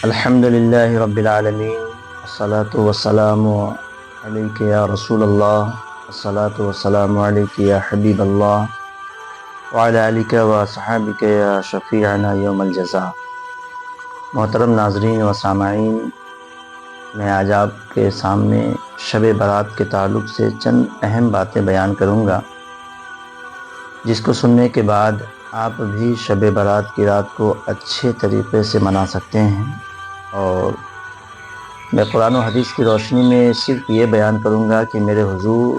الحمد للہ رب العالمین، الصلاۃ والسلام علیک یا رسول اللہ، الصلاۃ والسلام علیک یا حبیب اللہ، وعلی آلک و صحابک یا شفیعنا یوم الجزاء۔ محترم ناظرین و سامعین، میں آج آپ کے سامنے شب برات کے تعلق سے چند اہم باتیں بیان کروں گا، جس کو سننے کے بعد آپ بھی شب برات کی رات کو اچھے طریقے سے منا سکتے ہیں۔ اور میں قرآن و حدیث کی روشنی میں صرف یہ بیان کروں گا کہ میرے حضور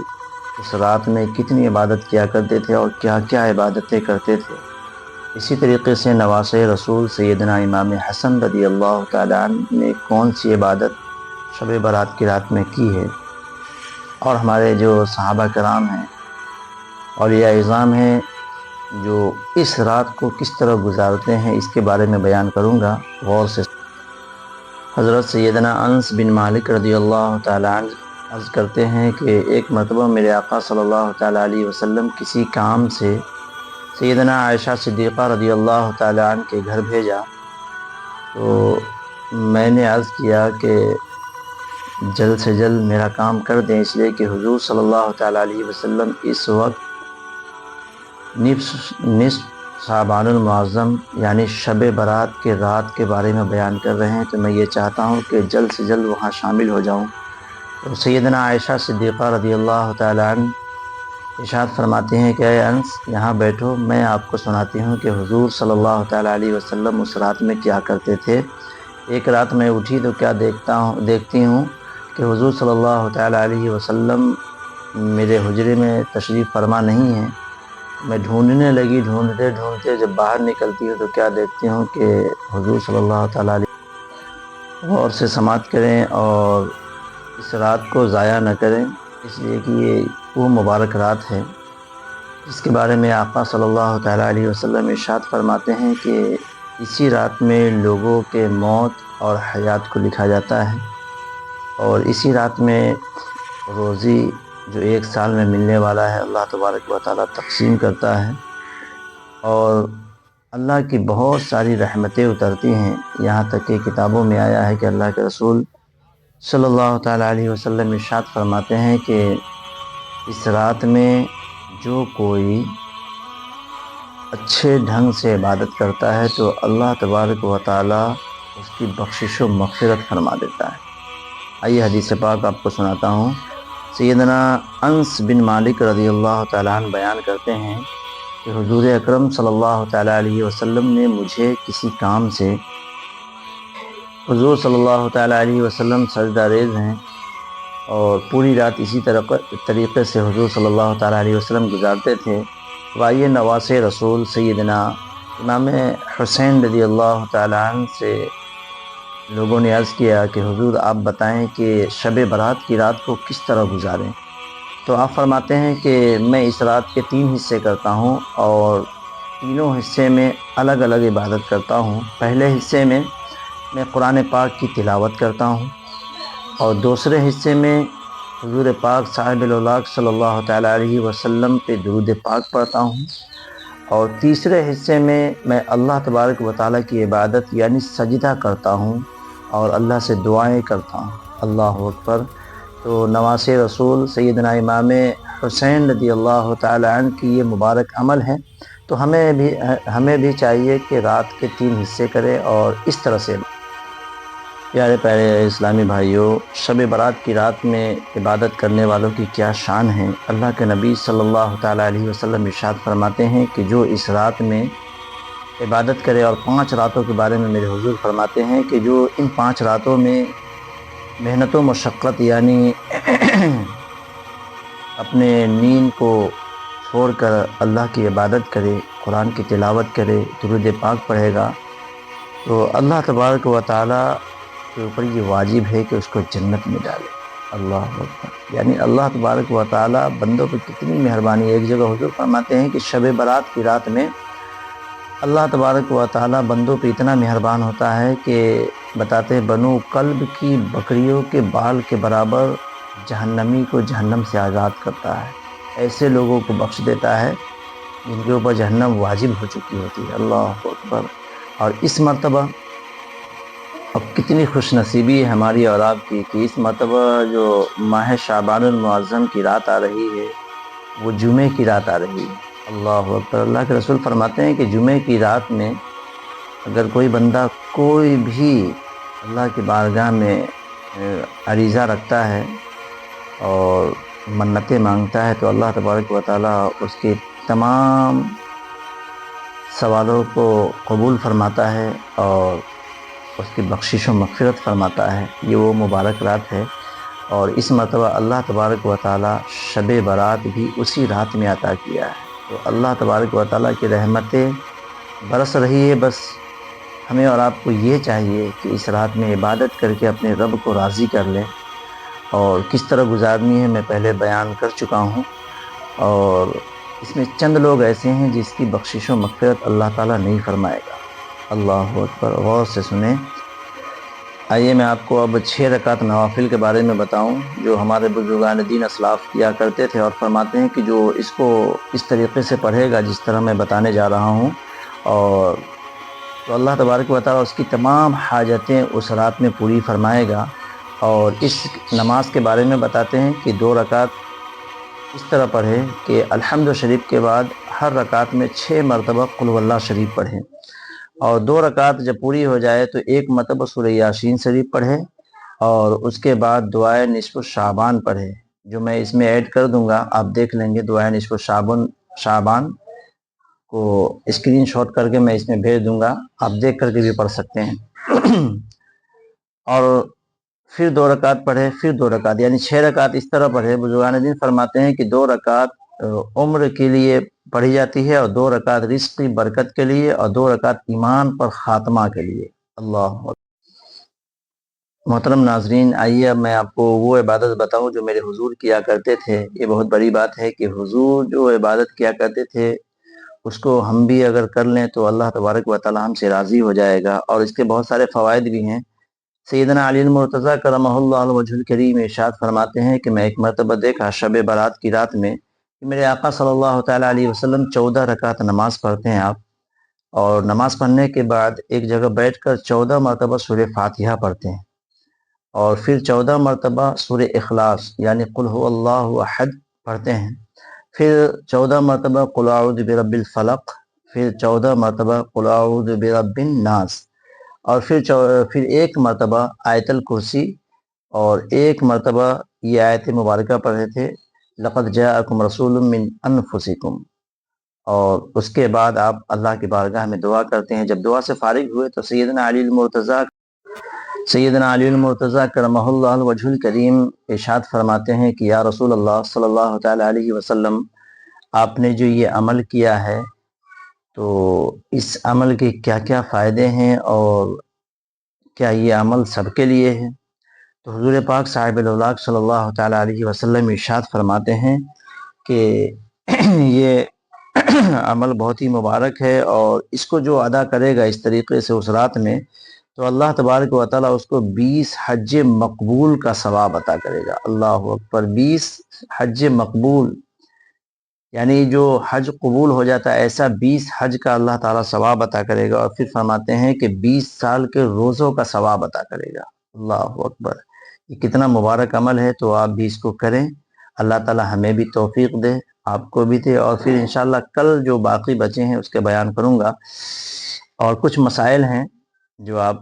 اس رات میں کتنی عبادت کیا کرتے تھے اور کیا کیا عبادتیں کرتے تھے۔ اسی طریقے سے نواسۂ رسول سیدنا امام حسن رضی اللہ تعالیٰ عنہ نے کون سی عبادت شب برات کی رات میں کی ہے، اور ہمارے جو صحابہ کرام ہیں، اولیاء اعظام ہیں، جو اس رات کو کس طرح گزارتے ہیں، اس کے بارے میں بیان کروں گا۔ غور سے حضرت سیدنا انس بن مالک رضی اللہ تعالیٰ عنہ عرض کرتے ہیں کہ ایک مرتبہ میرے آقا صلی اللہ تعالیٰ علیہ وسلم کسی کام سے سیدنا عائشہ صدیقہ رضی اللہ تعالیٰ عنہ کے گھر بھیجا، تو میں نے عرض کیا کہ جلد سے جلد میرا کام کر دیں، اس لیے کہ حضور صلی اللہ تعالیٰ علیہ وسلم اس وقت نصف شعبان المعظم یعنی شب برات کے رات کے بارے میں بیان کر رہے ہیں، تو میں یہ چاہتا ہوں کہ جلد سے جلد وہاں شامل ہو جاؤں۔ تو سیدنا عائشہ صدیقہ رضی اللہ تعالیٰ عنہ ارشاد فرماتے ہیں کہ اے انس، یہاں بیٹھو، میں آپ کو سناتی ہوں کہ حضور صلی اللہ تعالیٰ علیہ وسلم اس رات میں کیا کرتے تھے۔ ایک رات میں اٹھی تو کیا دیکھتی ہوں کہ حضور صلی اللہ تعالیٰ علیہ وسلم میرے حجرے میں تشریف فرما نہیں ہیں۔ میں ڈھونڈنے لگی، ڈھونڈتے جب باہر نکلتی ہوں تو کیا دیکھتی ہوں کہ حضور صلی اللہ تعالیٰ علیہ غور سے سماعت کریں اور اس رات کو ضائع نہ کریں، اس لیے کہ یہ وہ مبارک رات ہے جس کے بارے میں آقا صلی اللہ تعالیٰ علیہ وسلم ارشاد فرماتے ہیں کہ اسی رات میں لوگوں کے موت اور حیات کو لکھا جاتا ہے، اور اسی رات میں روزی جو ایک سال میں ملنے والا ہے اللہ تبارک و تعالیٰ تقسیم کرتا ہے، اور اللہ کی بہت ساری رحمتیں اترتی ہیں۔ یہاں تک کہ کتابوں میں آیا ہے کہ اللہ کے رسول صلی اللہ تعالیٰ علیہ وسلم ارشاد فرماتے ہیں کہ اس رات میں جو کوئی اچھے ڈھنگ سے عبادت کرتا ہے تو اللہ تبارک و تعالیٰ اس کی بخشش و مغفرت فرما دیتا ہے۔ آئیے حدیث پاک آپ کو سناتا ہوں۔ سیدنا انس بن مالک رضی اللہ تعالیٰ عنہ بیان کرتے ہیں کہ حضور اکرم صلی اللہ تعالیٰ علیہ وسلم نے مجھے کسی کام سے، حضور صلی اللہ تعالیٰ علیہ وسلم سجدہ ریز ہیں اور پوری رات اسی طریقے سے حضور صلی اللہ تعالیٰ علیہ وسلم گزارتے تھے۔ وائے نواسۂ رسول سیدنا امام حسین رضی اللہ تعالیٰ عنہ سے لوگوں نے عرض کیا کہ حضور آپ بتائیں کہ شب برات کی رات کو کس طرح گزاریں، تو آپ فرماتے ہیں کہ میں اس رات کے 3 حصے کرتا ہوں، اور تینوں حصے میں الگ الگ عبادت کرتا ہوں۔ پہلے حصے میں میں قرآن پاک کی تلاوت کرتا ہوں، اور دوسرے حصے میں حضور پاک صاحب الاولاق صلی اللہ تعالیٰ علیہ وسلم پہ درود پاک پڑھتا ہوں، اور تیسرے حصے میں اللہ تبارک و تعالیٰ کی عبادت یعنی سجدہ کرتا ہوں اور اللہ سے دعائیں کرتا ہوں۔ اللہ اکبر۔ تو نواسۂ رسول سیدنا امام حسین رضی اللہ تعالیٰ عنہ کی یہ مبارک عمل ہے، تو ہمیں بھی چاہیے کہ رات کے 3 حصے کریں اور اس طرح سے۔ پیارے پیارے اسلامی بھائیوں، شب برات کی رات میں عبادت کرنے والوں کی کیا شان ہے۔ اللہ کے نبی صلی اللہ تعالیٰ علیہ وسلم ارشاد فرماتے ہیں کہ جو اس رات میں عبادت کرے، اور 5 راتوں کے بارے میں میرے حضور فرماتے ہیں کہ جو ان 5 راتوں میں محنت و مشقت یعنی اپنے نیند کو چھوڑ کر اللہ کی عبادت کرے، قرآن کی تلاوت کرے، درود پاک پڑھے گا، تو اللہ تبارک و تعالیٰ کے اوپر یہ واجب ہے کہ اس کو جنت میں ڈالے۔ اللہ اکبر۔ یعنی اللہ تبارک و تعالیٰ بندوں پہ کتنی مہربانی ہے۔ ایک جگہ حضور فرماتے ہیں کہ شب برات کی رات میں اللہ تبارک و تعالیٰ بندوں پہ اتنا مہربان ہوتا ہے کہ بتاتے ہیں بنو کلب کی بکریوں کے بال کے برابر جہنمی کو جہنم سے آزاد کرتا ہے۔ ایسے لوگوں کو بخش دیتا ہے جن کے اوپر جہنم واجب ہو چکی ہوتی ہے۔ اللہ اکبر۔ اور اس مرتبہ اب کتنی خوش نصیبی ہے ہماری اور آپ کی کہ اس مرتبہ جو ماہ شعبان المعظم کی رات آ رہی ہے وہ جمعے کی رات آ رہی ہے۔ اللہ اکبر۔ اللہ کے رسول فرماتے ہیں کہ جمعے کی رات میں اگر کوئی بندہ کوئی بھی اللہ کی بارگاہ میں عریضہ رکھتا ہے اور منتیں مانگتا ہے تو اللہ تبارک و تعالیٰ اس کے تمام سوالوں کو قبول فرماتا ہے اور اس کی بخشش و مغفرت فرماتا ہے۔ یہ وہ مبارک رات ہے، اور اس مرتبہ اللہ تبارک و تعالیٰ شب برات بھی اسی رات میں عطا کیا ہے۔ تو اللہ تبارک و تعالیٰ کی رحمتیں برس رہی ہے۔ بس ہمیں اور آپ کو یہ چاہیے کہ اس رات میں عبادت کر کے اپنے رب کو راضی کر لیں، اور کس طرح گزارنی ہے میں پہلے بیان کر چکا ہوں، اور اس میں چند لوگ ایسے ہیں جس کی بخشش و مغفرت اللہ تعالیٰ نہیں فرمائے گا۔ اللہ اکبر، غور سے سنیں۔ آئیے میں آپ کو اب 6 رکعت نوافل کے بارے میں بتاؤں جو ہمارے بزرگان دین اسلاف کیا کرتے تھے، اور فرماتے ہیں کہ جو اس کو اس طریقے سے پڑھے گا جس طرح میں بتانے جا رہا ہوں، اور تو اللہ تبارک و تعالیٰ اس کی تمام حاجتیں اس رات میں پوری فرمائے گا۔ اور اس نماز کے بارے میں بتاتے ہیں کہ 2 رکعت اس طرح پڑھے کہ الحمد شریف کے بعد ہر رکعت میں 6 مرتبہ قل هو اللہ شریف پڑھے، اور 2 رکعت جب پوری ہو جائے تو 1 مرتبہ سورہ یاسین شریف پڑھے، اور اس کے بعد دعائے نصف شعبان پڑھے، جو میں اس میں ایڈ کر دوں گا، آپ دیکھ لیں گے۔ دعائے نصف شعبان کو اسکرین شاٹ کر کے میں اس میں بھیج دوں گا، آپ دیکھ کر کے بھی پڑھ سکتے ہیں۔ اور پھر 2 رکعت پڑھے، پھر 2 رکعت، یعنی 6 رکعت اس طرح پڑھے۔ بزرگان دین فرماتے ہیں کہ 2 رکعت عمر کے لیے پڑھی جاتی ہے، اور 2 رکعت رزق کی برکت کے لیے، اور 2 رکعت ایمان پر خاتمہ کے لیے۔ اللہ اکبر۔ محترم ناظرین، آئیے اب میں آپ کو وہ عبادت بتاؤں جو میرے حضور کیا کرتے تھے۔ یہ بہت بڑی بات ہے کہ حضور جو عبادت کیا کرتے تھے اس کو ہم بھی اگر کر لیں تو اللہ تبارک و تعالی ہم سے راضی ہو جائے گا، اور اس کے بہت سارے فوائد بھی ہیں۔ سیدنا علی المرتضیٰ کرمہ اللہ الوجہ الکریم ارشاد فرماتے ہیں کہ میں ایک مرتبہ دیکھا شب برات کی رات میں کہ میرے آقا صلی اللہ تعالیٰ علیہ وسلم 14 رکعت نماز پڑھتے ہیں آپ، اور نماز پڑھنے کے بعد ایک جگہ بیٹھ کر 14 مرتبہ سورہ فاتحہ پڑھتے ہیں، اور پھر 14 مرتبہ سورہ اخلاص یعنی قل هو اللہ احد پڑھتے ہیں، پھر 14 مرتبہ قل اعوذ برب الفلق، پھر 14 مرتبہ قل اعوذ برب الناس، اور پھر 1 مرتبہ آیت الکرسی، اور 1 مرتبہ یہ آیت مبارکہ پڑھے تھے لقد جاءکم رسول من انفسکم، اور اس کے بعد آپ اللہ کی بارگاہ میں دعا کرتے ہیں۔ جب دعا سے فارغ ہوئے تو سیدنا علی المرتضیٰ کرمہ اللہ الوجہ الکریم ارشاد فرماتے ہیں کہ یا رسول اللہ صلی اللہ تعالیٰ علیہ وسلم، آپ نے جو یہ عمل کیا ہے تو اس عمل کے کیا کیا فائدے ہیں، اور کیا یہ عمل سب کے لیے ہے؟ تو حضور پاک صاحب الاولاق صلی اللہ تعالیٰ علیہ وسلم ارشاد فرماتے ہیں کہ یہ عمل بہت ہی مبارک ہے، اور اس کو جو ادا کرے گا اس طریقے سے اس رات میں تو اللہ تبارک و تعالیٰ اس کو 20 حج مقبول کا ثواب عطا کرے گا۔ اللہ اکبر، 20 حج مقبول، یعنی جو حج قبول ہو جاتا ہے ایسا 20 حج کا اللہ تعالیٰ ثواب عطا کرے گا، اور پھر فرماتے ہیں کہ 20 سال کے روزوں کا ثواب عطا کرے گا۔ اللہ اکبر، یہ کتنا مبارک عمل ہے، تو آپ بھی اس کو کریں۔ اللہ تعالیٰ ہمیں بھی توفیق دے، آپ کو بھی دے، اور پھر انشاءاللہ کل جو باقی بچے ہیں اس کے بیان کروں گا، اور کچھ مسائل ہیں جو آپ